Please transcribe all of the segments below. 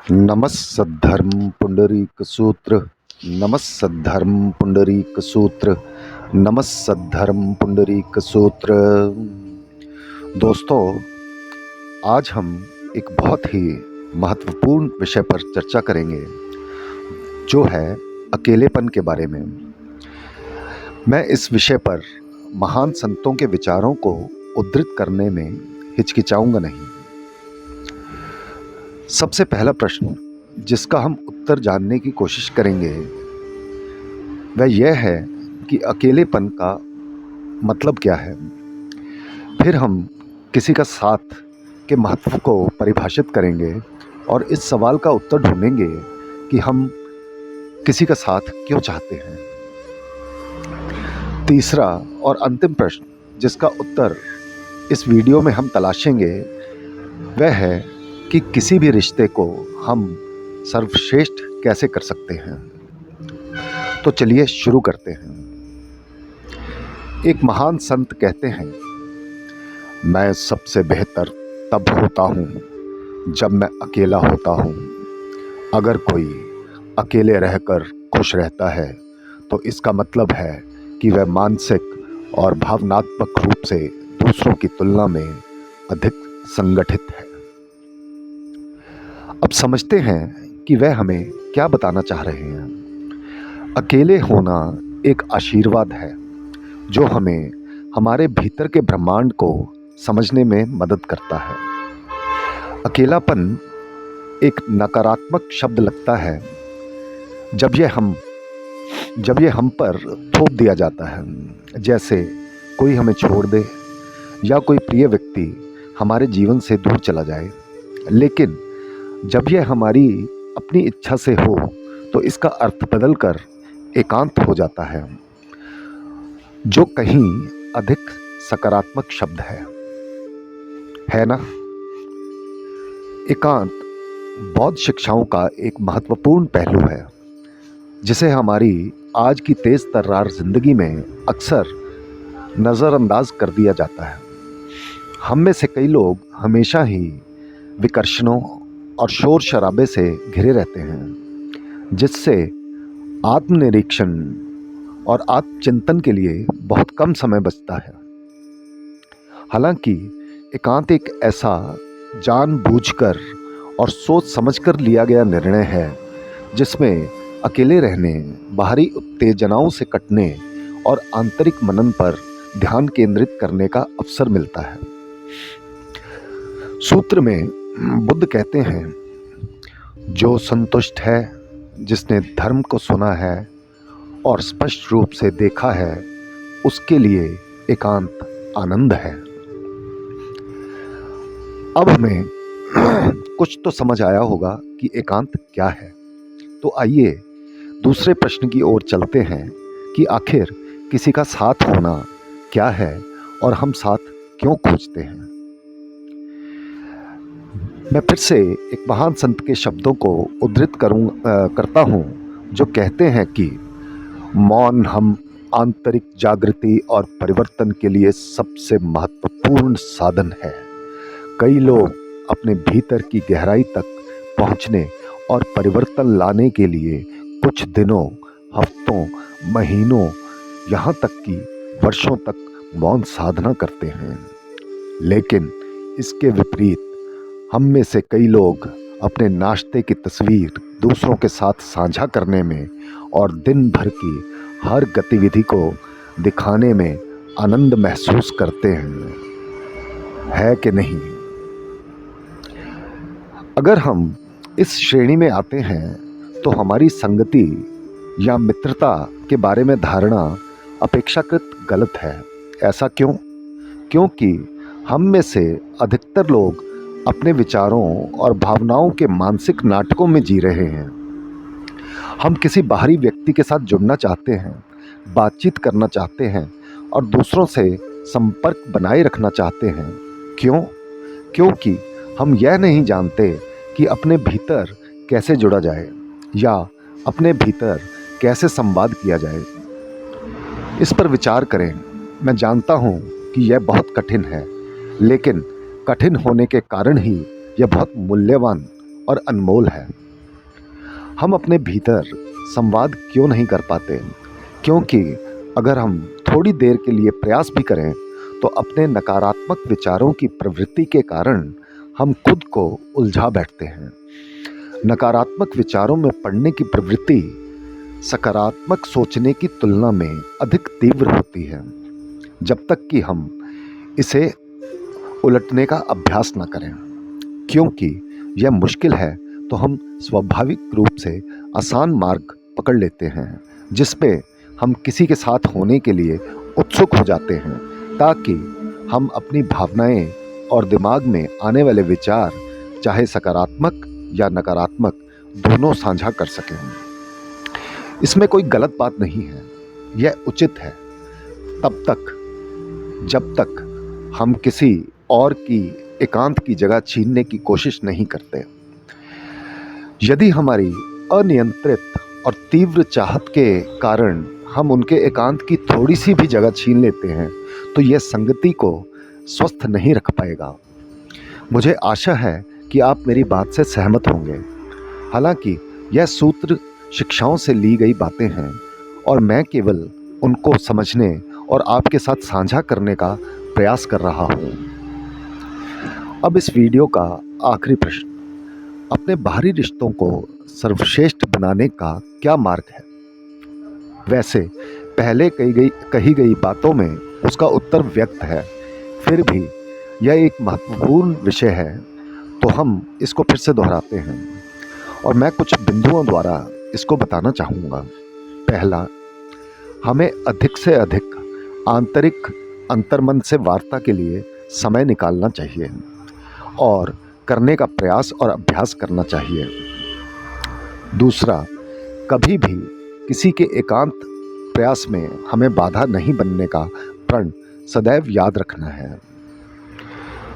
नमस्सद्धर्म पुंडरीक सूत्र। नमस्सद्धर्म पुंडरीक सूत्र। नमस्सद्धर्म पुंडरीक सूत्र। दोस्तों, आज हम एक बहुत ही महत्वपूर्ण विषय पर चर्चा करेंगे, जो है अकेलेपन के बारे में। मैं इस विषय पर महान संतों के विचारों को उद्धृत करने में हिचकिचाऊंगा नहीं। सबसे पहला प्रश्न जिसका हम उत्तर जानने की कोशिश करेंगे वह यह है कि अकेलेपन का मतलब क्या है। फिर हम किसी का साथ के महत्व को परिभाषित करेंगे और इस सवाल का उत्तर ढूंढेंगे कि हम किसी का साथ क्यों चाहते हैं। तीसरा और अंतिम प्रश्न जिसका उत्तर इस वीडियो में हम तलाशेंगे वह है कि किसी भी रिश्ते को हम सर्वश्रेष्ठ कैसे कर सकते हैं। तो चलिए शुरू करते हैं। एक महान संत कहते हैं, मैं सबसे बेहतर तब होता हूँ जब मैं अकेला होता हूँ। अगर कोई अकेले रहकर खुश रहता है तो इसका मतलब है कि वह मानसिक और भावनात्मक रूप से दूसरों की तुलना में अधिक संगठित है। अब समझते हैं कि वह हमें क्या बताना चाह रहे हैं। अकेले होना एक आशीर्वाद है जो हमें हमारे भीतर के ब्रह्मांड को समझने में मदद करता है। अकेलापन एक नकारात्मक शब्द लगता है जब यह हम पर थोप दिया जाता है, जैसे कोई हमें छोड़ दे या कोई प्रिय व्यक्ति हमारे जीवन से दूर चला जाए। लेकिन जब यह हमारी अपनी इच्छा से हो तो इसका अर्थ बदलकर एकांत हो जाता है, जो कहीं अधिक सकारात्मक शब्द है ना। एकांत बौद्ध शिक्षाओं का एक महत्वपूर्ण पहलू है जिसे हमारी आज की तेज तर्रार जिंदगी में अक्सर नज़रअंदाज कर दिया जाता है। हम में से कई लोग हमेशा ही विकर्षणों और शोर शराबे से घिरे रहते हैं, जिससे आत्मनिरीक्षण और आत्मचिंतन के लिए बहुत कम समय बचता है। हालांकि एकांत एक ऐसा जानबूझकर और सोच समझकर लिया गया निर्णय है जिसमें अकेले रहने, बाहरी उत्तेजनाओं से कटने और आंतरिक मनन पर ध्यान केंद्रित करने का अवसर मिलता है। सूत्र में बुद्ध कहते हैं, जो संतुष्ट है, जिसने धर्म को सुना है और स्पष्ट रूप से देखा है, उसके लिए एकांत आनंद है। अब हमें कुछ तो समझ आया होगा कि एकांत क्या है। तो आइए दूसरे प्रश्न की ओर चलते हैं कि आखिर किसी का साथ होना क्या है और हम साथ क्यों खोजते हैं। मैं फिर से एक महान संत के शब्दों को उद्धृत करता हूँ, जो कहते हैं कि मौन हम आंतरिक जागृति और परिवर्तन के लिए सबसे महत्वपूर्ण साधन है। कई लोग अपने भीतर की गहराई तक पहुँचने और परिवर्तन लाने के लिए कुछ दिनों, हफ्तों, महीनों, यहाँ तक कि वर्षों तक मौन साधना करते हैं। लेकिन इसके विपरीत हम में से कई लोग अपने नाश्ते की तस्वीर दूसरों के साथ साझा करने में और दिन भर की हर गतिविधि को दिखाने में आनंद महसूस करते हैं, है कि नहीं। अगर हम इस श्रेणी में आते हैं तो हमारी संगति या मित्रता के बारे में धारणा अपेक्षाकृत गलत है। ऐसा क्यों? क्योंकि हम में से अधिकतर लोग अपने विचारों और भावनाओं के मानसिक नाटकों में जी रहे हैं। हम किसी बाहरी व्यक्ति के साथ जुड़ना चाहते हैं, बातचीत करना चाहते हैं और दूसरों से संपर्क बनाए रखना चाहते हैं। क्यों? क्योंकि हम यह नहीं जानते कि अपने भीतर कैसे जुड़ा जाए या अपने भीतर कैसे संवाद किया जाए। इस पर विचार करें। मैं जानता हूँ कि यह बहुत कठिन है, लेकिन कठिन होने के कारण ही यह बहुत मूल्यवान और अनमोल है। हम अपने भीतर संवाद क्यों नहीं कर पाते? क्योंकि अगर हम थोड़ी देर के लिए प्रयास भी करें तो अपने नकारात्मक विचारों की प्रवृत्ति के कारण हम खुद को उलझा बैठते हैं। नकारात्मक विचारों में पड़ने की प्रवृत्ति सकारात्मक सोचने की तुलना में अधिक तीव्र होती है, जब तक कि हम इसे उलटने का अभ्यास न करें। क्योंकि यह मुश्किल है तो हम स्वाभाविक रूप से आसान मार्ग पकड़ लेते हैं, जिसपे हम किसी के साथ होने के लिए उत्सुक हो जाते हैं, ताकि हम अपनी भावनाएं और दिमाग में आने वाले विचार, चाहे सकारात्मक या नकारात्मक, दोनों साझा कर सकें। इसमें कोई गलत बात नहीं है, यह उचित है तब तक जब तक हम किसी और की एकांत की जगह छीनने की कोशिश नहीं करते। यदि हमारी अनियंत्रित और तीव्र चाहत के कारण हम उनके एकांत की थोड़ी सी भी जगह छीन लेते हैं तो यह संगति को स्वस्थ नहीं रख पाएगा। मुझे आशा है कि आप मेरी बात से सहमत होंगे। हालांकि यह सूत्र शिक्षाओं से ली गई बातें हैं और मैं केवल उनको समझने और आपके साथ साझा करने का प्रयास कर रहा हूँ। अब इस वीडियो का आखिरी प्रश्न, अपने बाहरी रिश्तों को सर्वश्रेष्ठ बनाने का क्या मार्ग है? वैसे पहले कही गई बातों में उसका उत्तर व्यक्त है, फिर भी यह एक महत्वपूर्ण विषय है, तो हम इसको फिर से दोहराते हैं और मैं कुछ बिंदुओं द्वारा इसको बताना चाहूँगा। पहला, हमें अधिक से अधिक आंतरिक अंतर्मन से वार्ता के लिए समय निकालना चाहिए और करने का प्रयास और अभ्यास करना चाहिए। दूसरा, कभी भी किसी के एकांत प्रयास में हमें बाधा नहीं बनने का प्रण सदैव याद रखना है।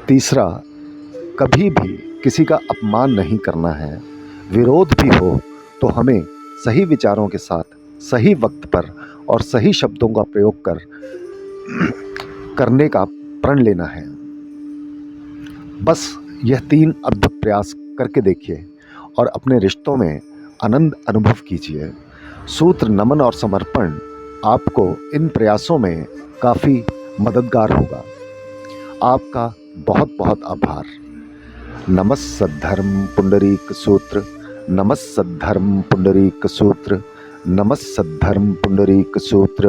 तीसरा, कभी भी किसी का अपमान नहीं करना है। विरोध भी हो तो हमें सही विचारों के साथ सही वक्त पर और सही शब्दों का प्रयोग करने का प्रण लेना है। बस यह 3 अद्भुत प्रयास करके देखिए और अपने रिश्तों में आनंद अनुभव कीजिए। सूत्र नमन और समर्पण आपको इन प्रयासों में काफ़ी मददगार होगा। आपका बहुत बहुत आभार। नमस्सद्धर्म पुंडरीक सूत्र, नमस्सद्धर्म पुंडरीक सूत्र, नमस्सद्धर्म पुंडरीक सूत्र।